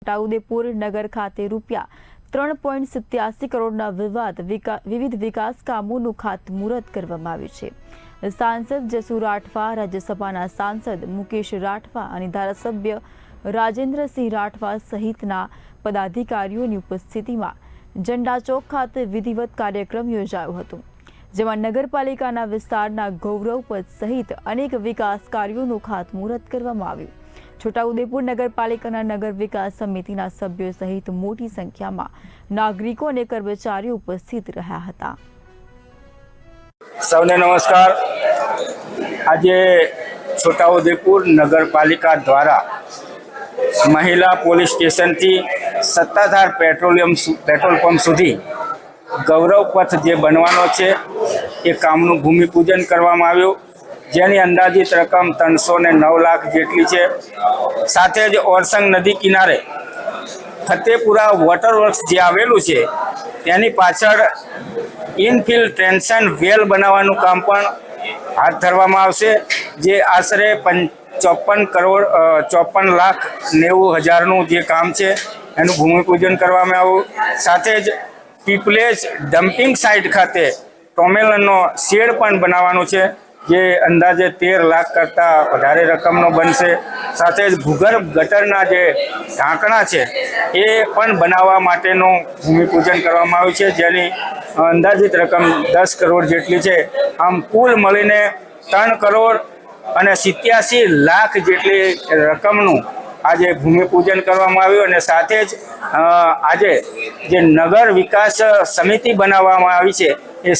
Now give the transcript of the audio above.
છોટાઉદેપુર નગર ખાતે ₹3.87 કરોડના વિવિધ વિકાસ કામોનું ખાતમુહૂર્ત કરવામાં આવ્યું છે। સાંસદ જસુ રાઠવા, રાજ્યસભાના સાંસદ મુકેશ રાઠવા અને ધારાસભ્ય રાજેન્દ્રસિંહ રાઠવા સહિતના પદાધિકારીઓની ઉપસ્થિતિમાં ઝંડા ચોક ખાતે વિધિવત કાર્યક્રમ યોજાયો હતો, જેમાં નગરપાલિકાના વિસ્તારના ગૌરવપથ સહિત અનેક વિકાસ કાર્યોનું ખાતમુહૂર્ત કરવામાં આવ્યું। છોટાઉદેપુર નગરપાલિકાના નગર વિકાસ સમિતિના સભ્યો સહિત મોટી સંખ્યામાં નાગરિકો અને કર્મચારીઓ ઉપસ્થિત રહ્યા હતા। સૌને નમસ્કાર। આજે છોટાઉદેપુર નગરપાલિકા દ્વારા મહિલા પોલીસ સ્ટેશનથી સત્તાધાર પેટ્રોલ પંપ સુધી ગૌરવ પથ જે બનવાનો છે એ કામનું ભૂમિપૂજન કરવામાં આવ્યું, જેની અંદાજિત રકમ 309 લાખ જેટલી છે। સાથે જ ઓરસંગ નદી કિનારે ફતેપુરા વોટર વર્ક્સ જે આવેલું છે તેની પાછળ ઇનફિલ્ટ્રેશન વેલ બનાવવાનું કામ પણ હાથ ધરવામાં આવશે, જે આશરે 54 લાખ 90 હજારનું જે કામ છે એનું ભૂમિપૂજન કરવામાં આવ્યું। સાથે જ પીપલેજ ડમ્પિંગ સાઇટ ખાતે ટોમેલનનો શેડ પણ બનાવવાનું છે, જે અંદાજે 13 લાખ કરતાં વધારે રકમનો બનશે। સાથે જ ભૂગર્ભ ગટરના જે ઢાંકણા છે એ પણ બનાવવા માટેનું ભૂમિપૂજન કરવામાં આવ્યું છે, જેની અંદાજિત રકમ 10 કરોડ જેટલી છે। આમ કુલ મળીને 3 કરોડ અને 87 લાખ જેટલી રકમનું આજે ભૂમિપૂજન કરવામાં આવ્યું। અને સાથે જ આજે જે નગર વિકાસ સમિતિ બનાવવામાં આવી છે એ